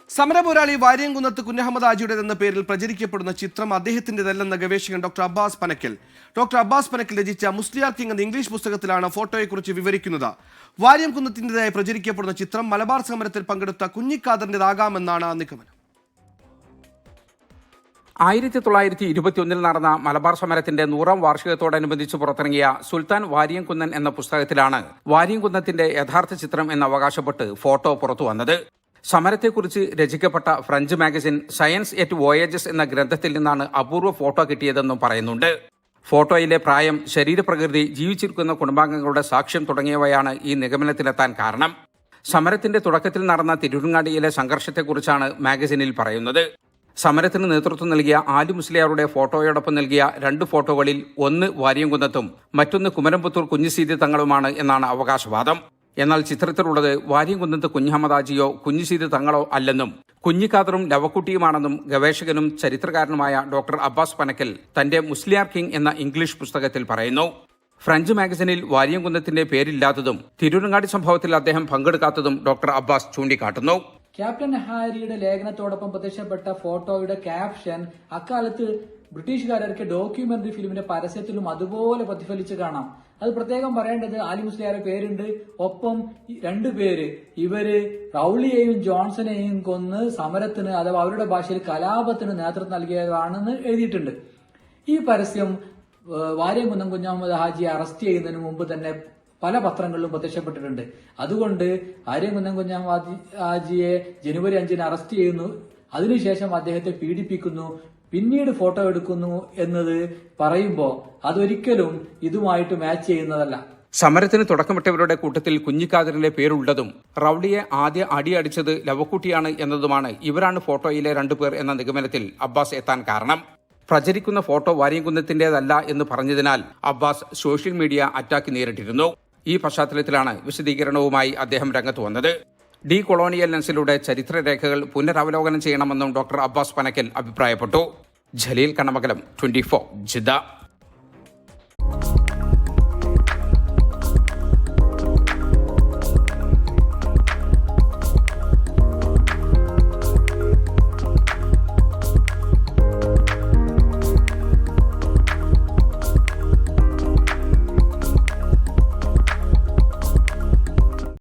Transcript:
സമരപോരാളി വാര്യംകുന്നത്ത് കുഞ്ഞഹമ്മദ് ഹാജിയുടേതെന്ന പേരിൽ പ്രചരിക്കപ്പെടുന്ന ചിത്രം അദ്ദേഹത്തിൻ്റെതല്ലെന്ന ഗവേഷകൻ doctor Abbas Panakkal രചിച്ച മുസ്ലിയാർ കിങ് എന്ന ഇംഗ്ലീഷ് പുസ്തകത്തിലാണ് ഫോട്ടോയെക്കുറിച്ച് വിവരിക്കുന്നത്. വാര്യംകുന്നത്തിൻ്റെതായി പ്രചരിക്കപ്പെടുന്ന ചിത്രം മലബാർ സമരത്തിൽ പങ്കെടുത്ത കുഞ്ഞിക്കാദറിൻ്റെതാകാമെന്നാണ് നിഗമനം. 1921 നടന്ന മലബാർ സമരത്തിന്റെ 100ാം വാർഷികത്തോടനുബന്ധിച്ച് പുറത്തിറങ്ങിയ സുൽത്താൻ വാര്യംകുന്നൻ എന്ന പുസ്തകത്തിലാണ് വാര്യംകുന്നത്തിന്റെ യഥാർത്ഥ ചിത്രം എന്നവകാശപ്പെട്ട് ഫോട്ടോ പുറത്തുവന്നത്. സമരത്തെക്കുറിച്ച് രചിക്കപ്പെട്ട French magazine Sciences et Voyages എന്ന ഗ്രന്ഥത്തിൽ നിന്നാണ് അപൂർവ ഫോട്ടോ കിട്ടിയതെന്നും പറയുന്നുണ്ട്. ഫോട്ടോയിലെ പ്രായം, ശരീരപ്രകൃതി, ജീവിച്ചിരിക്കുന്ന കുടുംബാംഗങ്ങളുടെ സാക്ഷ്യം തുടങ്ങിയവയാണ് ഈ നിഗമനത്തിലെത്താൻ കാരണം. സമരത്തിന്റെ തുടക്കത്തിൽ നടന്ന തിരൂരങ്ങാടിയിലെ സംഘർഷത്തെക്കുറിച്ചാണ് മാഗസിനിൽ പറയുന്നത്. സമരത്തിന് നേതൃത്വം നൽകിയ ആലി മുസ്ലിയാരുടെ ഫോട്ടോയോടൊപ്പം നൽകിയ 2 ഫോട്ടോകളിൽ ഒന്ന് വാര്യംകുന്നത്തും മറ്റൊന്ന് കുമരംപുത്തൂർ കുഞ്ഞിസീതി തങ്ങളുമാണ് എന്നാണ് അവകാശവാദം. എന്നാൽ ചിത്രത്തിലുള്ളത് വാര്യംകുന്നത്ത് കുഞ്ഞഹമ്മദ് ഹാജിയോ കുഞ്ഞിസീതി തങ്ങളോ അല്ലെന്നും കുഞ്ഞിക്കാദറും ലവക്കുട്ടിയുമാണെന്നും ഗവേഷകനും ചരിത്രകാരനുമായ ഡോക്ടർ അബ്ബാസ് പനക്കൽ തന്റെ മുസ്ലിയാർ കിങ് എന്ന ഇംഗ്ലീഷ് പുസ്തകത്തിൽ പറയുന്നു. ഫ്രഞ്ച് മാഗസിനിൽ വാര്യംകുന്നത്തിന്റെ പേരില്ലാത്തതും തിരൂരങ്ങാടി സംഭവത്തിൽ അദ്ദേഹം പങ്കെടുക്കാത്തതും ഡോക്ടർ അബ്ബാസ് ചൂണ്ടിക്കാട്ടുന്നു. ക്യാപ്റ്റൻ ഹാരിയുടെ ലേഖനത്തോടൊപ്പം പ്രത്യക്ഷപ്പെട്ട ഫോട്ടോയുടെ ക്യാപ്ഷൻ അക്കാലത്ത് ബ്രിട്ടീഷുകാർക്ക് ഡോക്യുമെന്ററി ഫിലിമിന്റെ പരസ്യത്തിലും അതുപോലെ പ്രതിഫലിച്ച് കാണാം. അത് പ്രത്യേകം പറയേണ്ടത് ആലി മുസ്ലിയാരുടെ പേരുണ്ട്. ഒപ്പം 2 പേര്, ഇവര് റൌളിയെയും ജോൺസണെയും കൊന്ന് സമരത്തിന് അഥവാ അവരുടെ ഭാഷയിൽ കലാപത്തിന് നേതൃത്വം നൽകിയതാണെന്ന് എഴുതിയിട്ടുണ്ട്. ഈ പരസ്യം വാര്യംകുന്നം കുഞ്ഞഹമ്മദ് ഹാജിയെ അറസ്റ്റ് ചെയ്യുന്നതിന് മുമ്പ് തന്നെ പല പത്രങ്ങളിലും പ്രത്യക്ഷപ്പെട്ടിട്ടുണ്ട്. അതുകൊണ്ട് വാര്യംകുന്നം കുഞ്ഞഹമ്മദ് ഹാജിയെ ജനുവരി 5-ന് അറസ്റ്റ് ചെയ്യുന്നു, അതിനുശേഷം അദ്ദേഹത്തെ പീഡിപ്പിക്കുന്നു, പിന്നീട് ഫോട്ടോ എടുക്കുന്നു എന്നത് പറയുമ്പോൾ അതൊരിക്കലും ഇതുമായിട്ട് മാച്ച് ചെയ്യുന്നതല്ല. സമരത്തിന് തുടക്കമിട്ടവരുടെ കൂട്ടത്തിൽ കുഞ്ഞിക്കാദറിന്റെ പേരുള്ളതും റൌളിയെ ആദ്യ അടിയടിച്ചത് ലവക്കുട്ടിയാണ് എന്നതുമാണ് ഇവരാണ് ഫോട്ടോയിലെ 2 പേർ എന്ന നിഗമനത്തിൽ അബ്ബാസ് എത്താൻ കാരണം. പ്രചരിക്കുന്ന ഫോട്ടോ വാര്യംകുന്നത്തിന്റേതല്ല എന്ന് പറഞ്ഞതിനാൽ അബ്ബാസ് സോഷ്യൽ മീഡിയ അറ്റാക്ക് നേരിട്ടിരുന്നു. ഈ പശ്ചാത്തലത്തിലാണ് വിശദീകരണവുമായി അദ്ദേഹം രംഗത്ത് വന്നത്. ഡി കൊളോണിയൽ ലെൻസിലൂടെ ചരിത്രരേഖകൾ പുനരവലോകനം ചെയ്യണമെന്നും ഡോക്ടർ അബ്ബാസ് പനക്കൽ അഭിപ്രായപ്പെട്ടു. ജലീൽ കണ്ണമംഗലം, 24 ജിദ്ദ.